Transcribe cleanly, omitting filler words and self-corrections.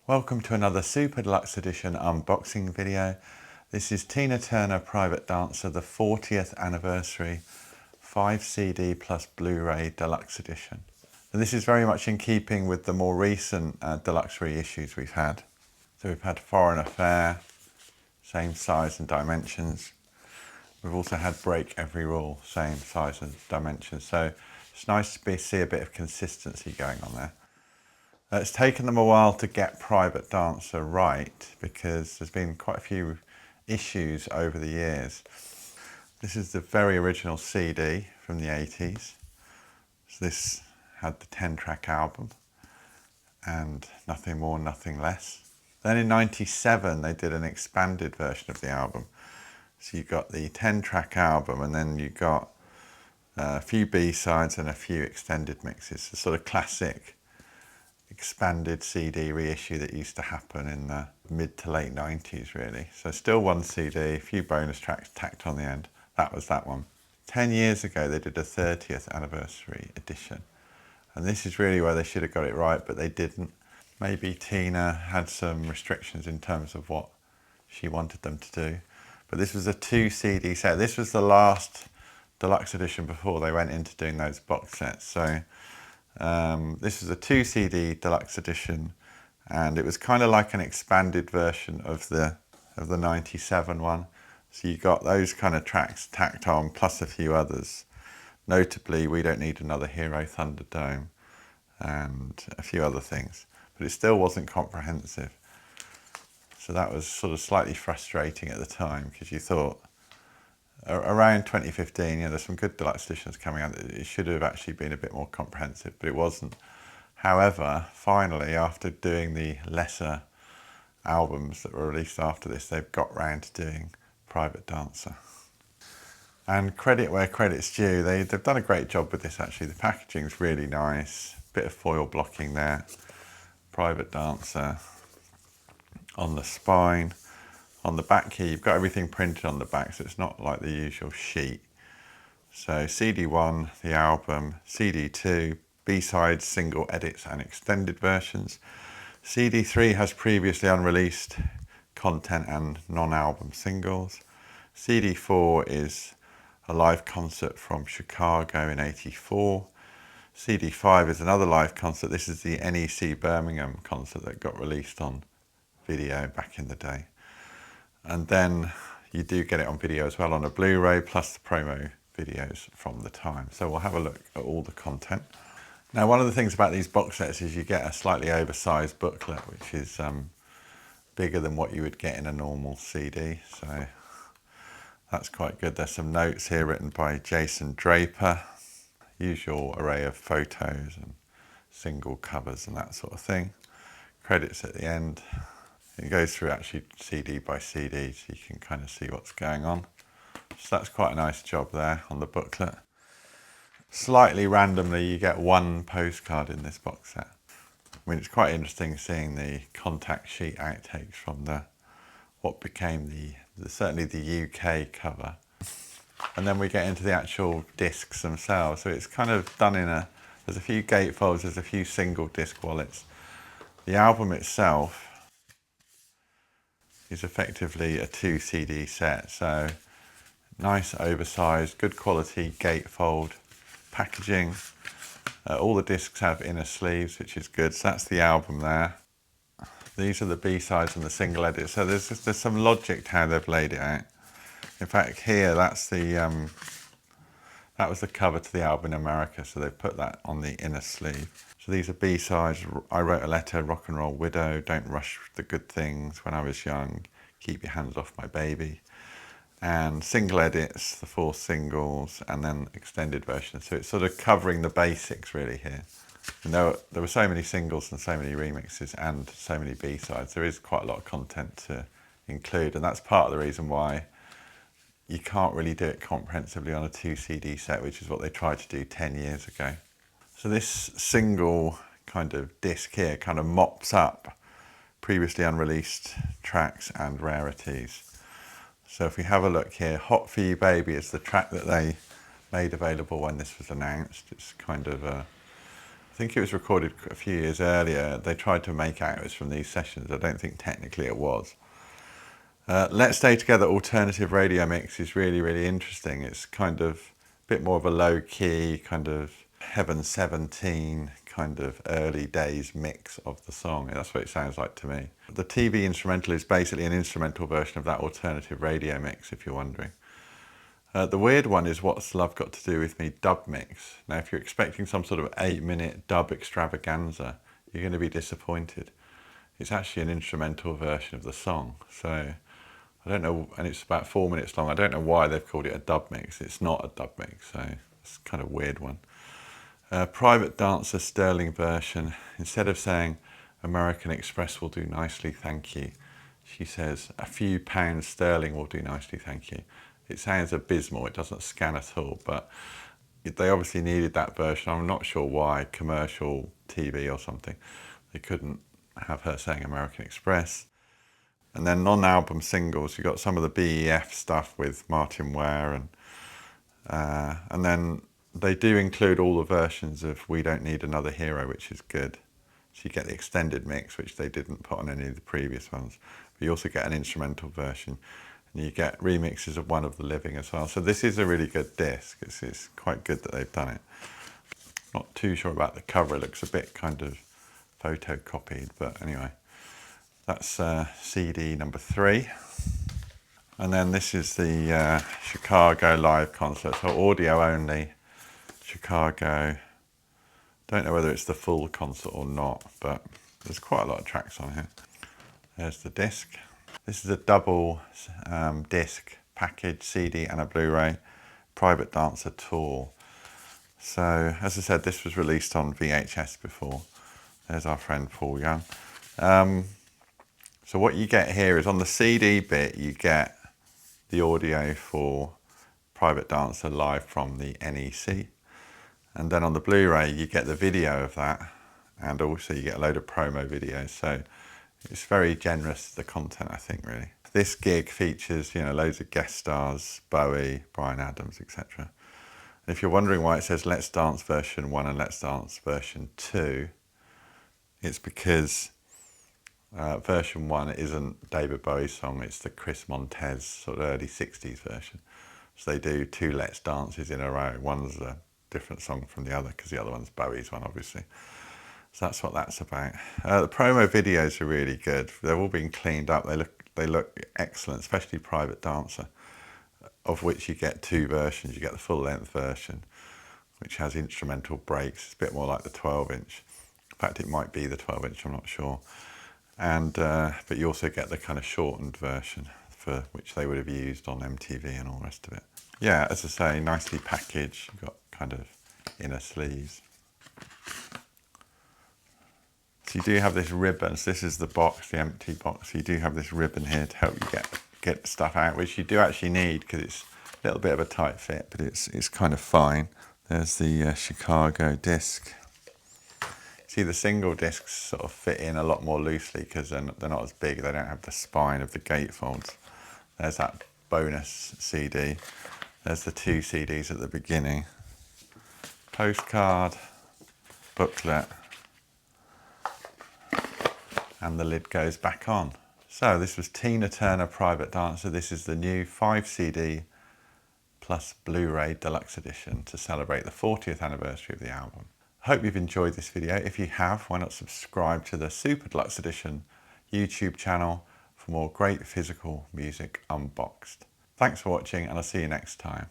Welcome to another Super Deluxe Edition unboxing video. This is Tina Turner Private Dancer, the 40th anniversary 5 CD plus Blu-ray Deluxe Edition. And this is very much in keeping with the more recent deluxe reissues we've had. So we've had Foreign Affair, same size and dimensions. We've also had Break Every Rule, same size and dimensions. So it's nice to see a bit of consistency going on there. It's taken them a while to get Private Dancer right because there's been quite a few issues over the years. This is the very original CD from the 80s. So this had the 10-track album and Nothing More, Nothing Less. Then in '97 they did an expanded version of the album. So you got the 10-track album and then you got a few B-sides and a few extended mixes. The sort of classic expanded CD reissue that used to happen in the mid to late 90s really. So still one CD, a few bonus tracks tacked on the end. That was that one. 10 years ago they did a 30th anniversary edition. And this is really where they should have got it right, but they didn't. Maybe Tina had some restrictions in terms of what she wanted them to do. But this was a 2 CD set. This was the last deluxe edition before they went into doing those box sets. So this is a 2 CD deluxe edition, and it was kind of like an expanded version of the '97 one. So you got those kind of tracks tacked on, plus a few others. Notably, We Don't Need Another Hero, Thunderdome, and a few other things. But it still wasn't comprehensive. So that was sort of slightly frustrating at the time, because you thought, around 2015, there's some good deluxe editions coming out. It should have actually been a bit more comprehensive, but it wasn't. However, finally, after doing the lesser albums that were released after this, they've got round to doing Private Dancer. And credit where credit's due, they've done a great job with this actually. The packaging's really nice, bit of foil blocking there. Private Dancer on the spine. On the back here, you've got everything printed on the back, so it's not like the usual sheet. So CD1, the album, CD2, B-sides, single edits and extended versions. CD3 has previously unreleased content and non-album singles. CD4 is a live concert from Chicago in '84. CD5 is another live concert. This is the NEC Birmingham concert that got released on video back in the day. And then you do get it on video as well on a Blu-ray, plus the promo videos from the time. So we'll have a look at all the content. Now, one of the things about these box sets is you get a slightly oversized booklet, which is bigger than what you would get in a normal CD. So that's quite good. There's some notes here written by Jason Draper. Usual array of photos and single covers and that sort of thing. Credits at the end. It goes through actually CD by CD, so you can kind of see what's going on. So that's quite a nice job there on the booklet. Slightly randomly, you get one postcard in this box set. I mean, it's quite interesting seeing the contact sheet outtakes from what became certainly the UK cover. And then we get into the actual discs themselves. So it's kind of done there's a few gatefolds, there's a few single disc wallets. The album itself is effectively a 2 CD set, so nice oversized, good quality gatefold packaging. All the discs have inner sleeves, which is good. So that's the album there. These are the B-sides and the single edits. So there's some logic to how they've laid it out. In fact, here that was the cover to the album in America, so they've put that on the inner sleeve. So these are B-sides. I Wrote a Letter, Rock and Roll Widow, Don't Rush the Good Things, When I Was Young, Keep Your Hands Off My Baby. And single edits, the 4 singles, and then extended versions. So it's sort of covering the basics really here. And there were so many singles and so many remixes and so many B-sides. There is quite a lot of content to include, and that's part of the reason why you can't really do it comprehensively on a 2 CD set, which is what they tried to do 10 years ago. So this single kind of disc here kind of mops up previously unreleased tracks and rarities. So if we have a look here, Hot For You Baby is the track that they made available when this was announced. It's kind of a think it was recorded a few years earlier. They tried to make out it was from these sessions. I don't think technically it was. Let's Stay Together alternative radio mix is really, really interesting. It's kind of a bit more of a low key, kind of Heaven 17 kind of early days mix of the song. That's what it sounds like to me. The TV instrumental is basically an instrumental version of that alternative radio mix, if you're wondering. The weird one is What's Love Got to Do With Me dub mix. Now, if you're expecting some sort of 8-minute dub extravaganza, you're going to be disappointed. It's actually an instrumental version of the song. So I don't know, and it's about 4 minutes long. I don't know why they've called it a dub mix. It's not a dub mix, so it's kind of a weird one. Private Dancer Sterling version. Instead of saying American Express will do nicely, thank you, she says a few pounds sterling will do nicely, thank you. It sounds abysmal. It doesn't scan at all, but they obviously needed that version. I'm not sure why. Commercial TV or something. They couldn't have her saying American Express. And then non-album singles, you got some of the BEF stuff with Martin Ware, and then they do include all the versions of We Don't Need Another Hero, which is good. So you get the extended mix, which they didn't put on any of the previous ones. But you also get an instrumental version, and you get remixes of One of the Living as well. So this is a really good disc. It's quite good that they've done it. Not too sure about the cover. It looks a bit kind of photocopied, but anyway. That's CD number 3. And then this is the Chicago live concert, so audio only. Chicago. Don't know whether it's the full concert or not, but there's quite a lot of tracks on here. There's the disc. This is a double disc package, CD and a Blu-ray, Private Dancer Tour. So, as I said, this was released on VHS before. There's our friend Paul Young. So what you get here is on the CD bit, you get the audio for Private Dancer live from the NEC. And then on the Blu-ray, you get the video of that. And also you get a load of promo videos. So it's very generous, the content, I think, really. This gig features, loads of guest stars, Bowie, Bryan Adams, etc. And if you're wondering why it says Let's Dance version 1 and Let's Dance version 2, it's because version 1 isn't David Bowie's song, it's the Chris Montez sort of early 60s version. So they do 2 Let's Dances in a row. One's a different song from the other because the other one's Bowie's one, obviously. So that's what that's about. The promo videos are really good. They've all been cleaned up. They look excellent, especially Private Dancer, of which you get 2 versions. You get the full length version, which has instrumental breaks. It's a bit more like the 12-inch. In fact, it might be the 12-inch, I'm not sure. And but you also get the kind of shortened version, for which they would have used on MTV and all the rest of it. Yeah, as I say, nicely packaged. You've got kind of inner sleeves. So you do have this ribbon. So this is the box, the empty box. So you do have this ribbon here to help you get stuff out, which you do actually need because it's a little bit of a tight fit, but it's kind of fine. There's the Chicago disc. See, the single discs sort of fit in a lot more loosely because they're not as big. They don't have the spine of the gatefolds. There's that bonus CD. There's the 2 CDs at the beginning. Postcard, booklet, and the lid goes back on. So this was Tina Turner Private Dancer. This is the new 5 CD plus Blu-ray deluxe edition to celebrate the 40th anniversary of the album. I hope you've enjoyed this video. If you have, why not subscribe to the Super Deluxe Edition YouTube channel for more great physical music unboxed. Thanks for watching, and I'll see you next time.